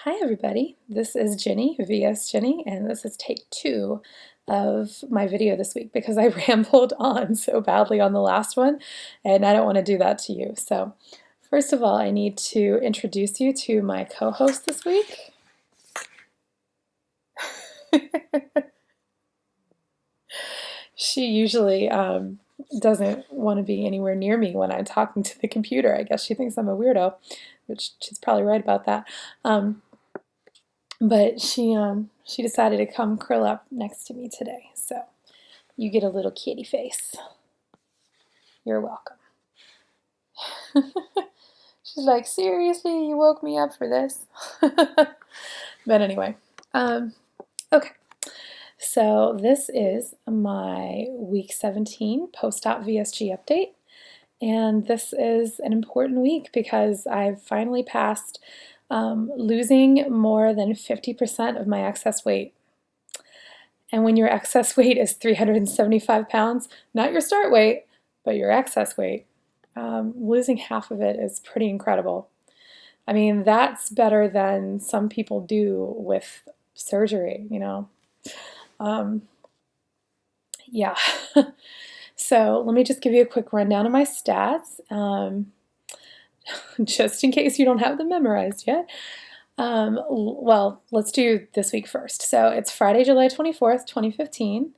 Hi everybody, this is Ginny, VSGinny, and this is take 2 of my video this week because I rambled on so badly on the last one and I don't want to do that to you. So first of all, I need to introduce you to my co-host this week. She usually doesn't want to be anywhere near me when I'm talking to the computer. I guess she thinks I'm a weirdo, which she's probably right about that. But she decided to come curl up next to me today, so you get a little kitty face. You're welcome. She's like, seriously, you woke me up for this? But anyway, okay. So this is my week 17 post-op VSG update. And this is an important week because I've finally passed losing more than 50% of my excess weight. And when your excess weight is 375 pounds, not your start weight, but your excess weight, losing half of it is pretty incredible. I mean, that's better than some people do with surgery, you know. Yeah. So let me just give you a quick rundown of my stats, just in case you don't have them memorized yet. Well, let's do this week first. So it's Friday, July 24th, 2015.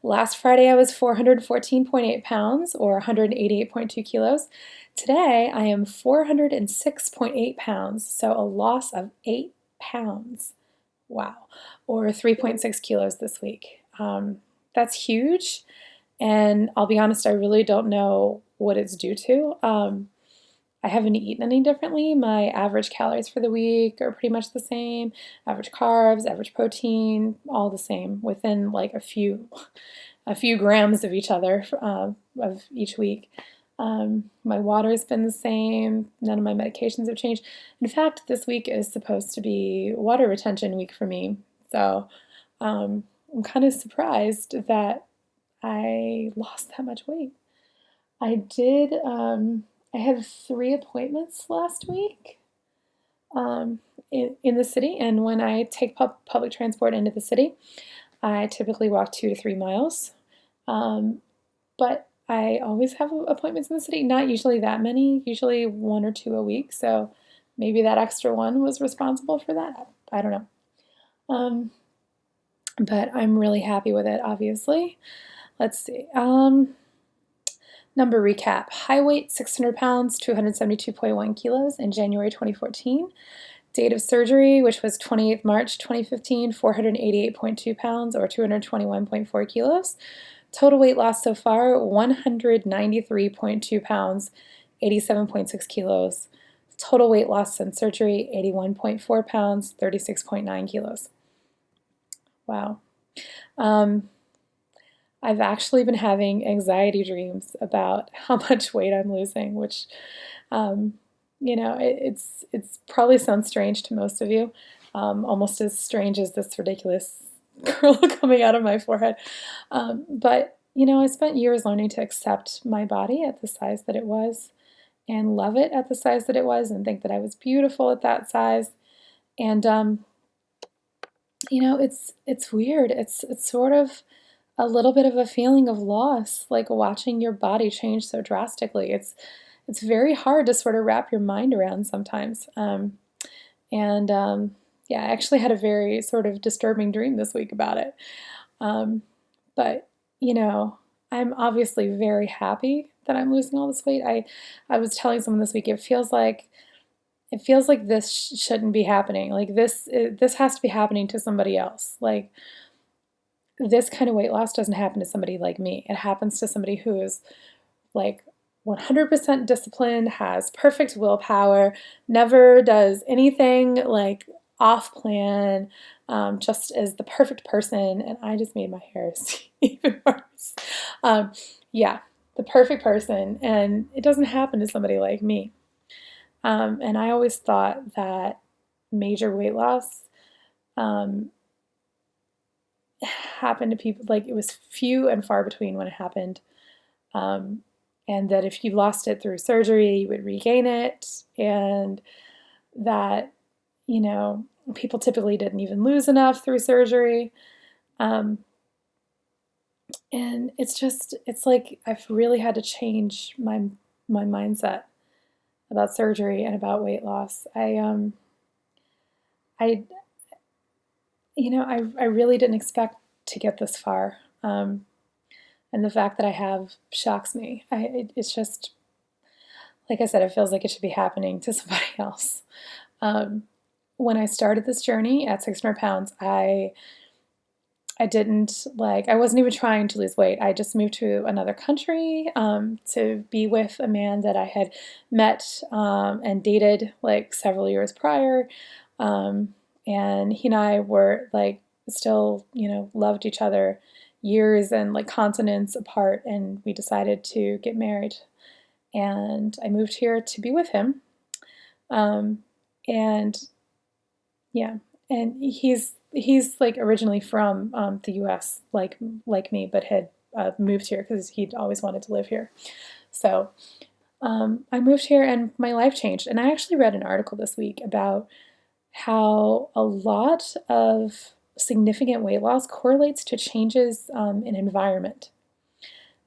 Last Friday I was 414.8 pounds or 188.2 kilos. Today I am 406.8 pounds, so a loss of 8 pounds. Wow. Or 3.6 kilos this week. That's huge, and I'll be honest, I really don't know what it's due to. I haven't eaten any differently. My average calories for the week are pretty much the same. Average carbs, average protein, all the same within like a few grams of each other of each week. My water's been the same. None of my medications have changed. In fact, this week is supposed to be water retention week for me. So I'm kind of surprised that I lost that much weight. I did. I had 3 appointments last week in the city, and when I take public transport into the city, I typically walk 2 to 3 miles. But I always have appointments in the city, not usually that many, usually 1 or 2 a week, so maybe that extra one was responsible for that. I don't know. But I'm really happy with it, obviously. Let's see. Number recap. High weight, 600 pounds, 272.1 kilos in January 2014. Date of surgery, which was 28th March 2015, 488.2 pounds or 221.4 kilos. Total weight loss so far, 193.2 pounds, 87.6 kilos. Total weight loss since surgery, 81.4 pounds, 36.9 kilos. Wow. I've actually been having anxiety dreams about how much weight I'm losing, which, you know, it's probably sounds strange to most of you, almost as strange as this ridiculous curl coming out of my forehead. But, you know, I spent years learning to accept my body at the size that it was and love it at the size that it was and think that I was beautiful at that size. And, you know, it's weird. It's sort of a little bit of a feeling of loss, like watching your body change so drastically. It's very hard to sort of wrap your mind around sometimes. Yeah, I actually had a very sort of disturbing dream this week about it. But you know, I'm obviously very happy that I'm losing all this weight. I was telling someone this week, it feels like this shouldn't be happening. Like this has to be happening to somebody else. Like this kind of weight loss doesn't happen to somebody like me. It happens to somebody who is like 100% disciplined, has perfect willpower, never does anything like off plan, just is the perfect person. And I just made my hair even worse. Yeah, the perfect person. And it doesn't happen to somebody like me. And I always thought that major weight loss happened to people, like it was few and far between when it happened, and that if you lost it through surgery, you would regain it, and that, you know, people typically didn't even lose enough through surgery. Um, and it's like I've really had to change my mindset about surgery and about weight loss. I, I really didn't expect to get this far. And the fact that I have shocks me. It's just, like I said, it feels like it should be happening to somebody else. Um, when I started this journey at 600 pounds, I didn't like, I wasn't even trying to lose weight. I just moved to another country to be with a man that I had met and dated like several years prior. Um, and he and I were like still, loved each other years and like continents apart. And we decided to get married. And I moved here to be with him. Um, and yeah, and he's like originally from the U.S. like me, but had moved here because he'd always wanted to live here. So I moved here, and my life changed. And I actually read an article this week about how a lot of significant weight loss correlates to changes in environment.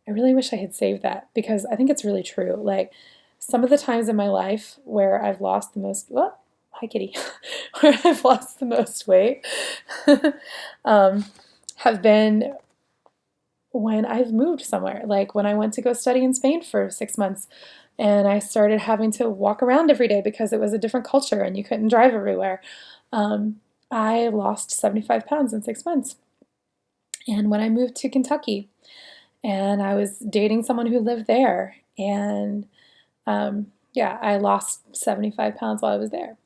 I really wish I had saved that because I think it's really true. Like some of the times in my life where I've lost the most, well, hi kitty, where I've lost the most weight um, have been when I've moved somewhere. Like when I went to go study in Spain for 6 months and I started having to walk around every day because it was a different culture and you couldn't drive everywhere. I lost 75 pounds in 6 months. And when I moved to Kentucky, and I was dating someone who lived there. And yeah, I lost 75 pounds while I was there.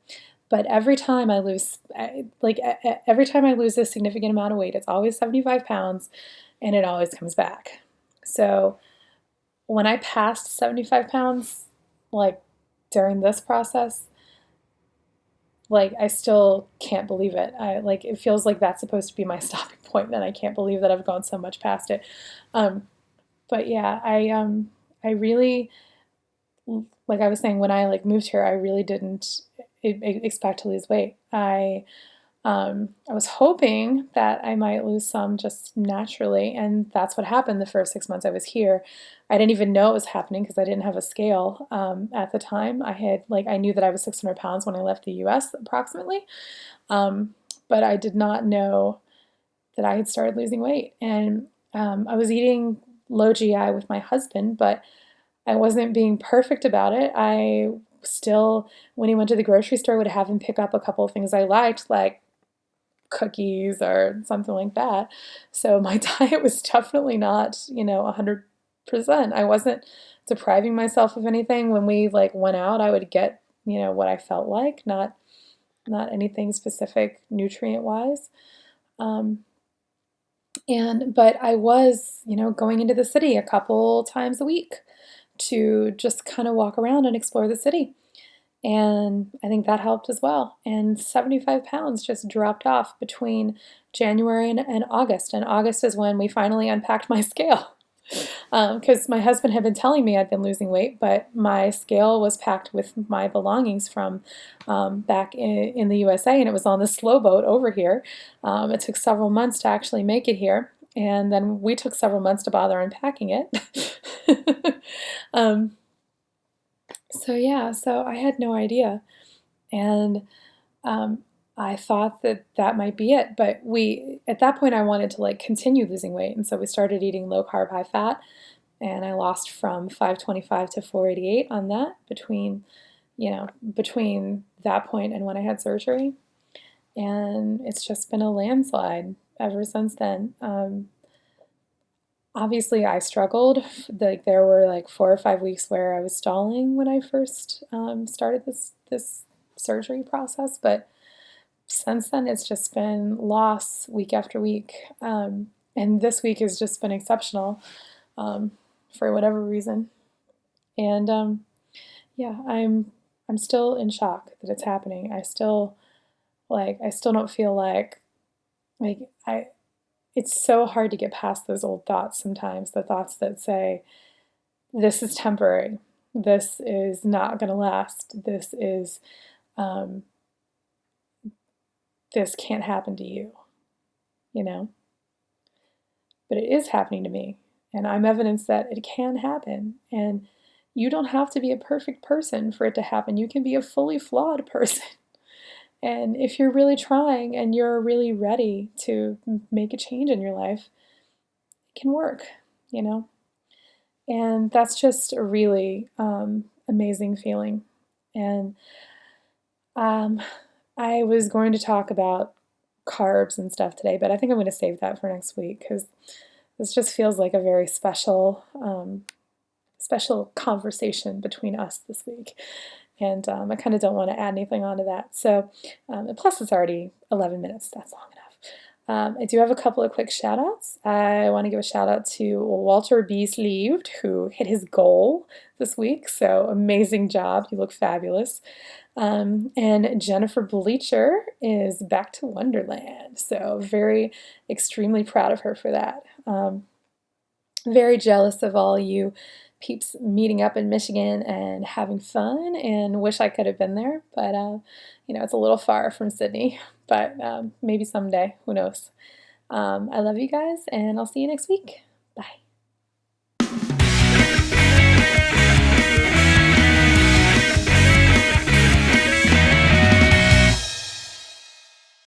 But every time I lose, every time I lose a significant amount of weight, it's always 75 pounds and it always comes back. So when I passed 75 pounds, like during this process, like I still can't believe it. It feels like that's supposed to be my stopping point, and I can't believe that I've gone so much past it. But yeah, I really, like I was saying, when I like moved here, I really didn't expect to lose weight. I was hoping that I might lose some just naturally, and that's what happened the first 6 months I was here. I didn't even know it was happening because I didn't have a scale at the time. I knew that I was 600 pounds when I left the U.S. approximately, but I did not know that I had started losing weight. And I was eating low GI with my husband, but I wasn't being perfect about it. I still, when he went to the grocery store, would have him pick up a couple of things I liked, like cookies or something like that. So my diet was definitely not, 100%. I wasn't depriving myself of anything. When we like went out, I would get, what I felt like, not anything specific nutrient wise. But I was, going into the city a couple times a week to just kind of walk around and explore the city. And I think that helped as well. And 75 pounds just dropped off between January and August. And August is when we finally unpacked my scale. Because my husband had been telling me I'd been losing weight, but my scale was packed with my belongings from back in the USA, and it was on the slow boat over here. It took several months to actually make it here, and then we took several months to bother unpacking it. um, so yeah, so I had no idea, and I thought that that might be it. But at that point, I wanted to like continue losing weight, and so we started eating low carb, high fat, and I lost from 525 to 488 on that between that point and when I had surgery, and it's just been a landslide ever since then. Obviously, I struggled. Like there were like 4 or 5 weeks where I was stalling when I first started this surgery process, but since then it's just been loss week after week, and this week has just been exceptional for whatever reason. And yeah, I'm still in shock that it's happening. I still don't feel like I it's so hard to get past those old thoughts sometimes, the thoughts that say, this is temporary, this is not going to last, this is, this can't happen to you, you know? But it is happening to me, and I'm evidence that it can happen. And you don't have to be a perfect person for it to happen. You can be a fully flawed person. And if you're really trying and you're really ready to make a change in your life, it can work, you know? And that's just a really amazing feeling. And um, I was going to talk about carbs and stuff today, but I think I'm going to save that for next week because this just feels like a very special conversation between us this week. And I kind of don't want to add anything onto that. So, and plus it's already 11 minutes. That's long enough. I do have a couple of quick shout outs. I want to give a shout out to Walter B. Sleeved, who hit his goal this week. So amazing job. You look fabulous. And Jennifer Bleacher is back to Wonderland. So very, extremely proud of her for that. Very jealous of all you peeps meeting up in Michigan and having fun, and wish I could have been there, but you know, it's a little far from Sydney, but maybe someday, who knows. I love you guys, and I'll see you next week.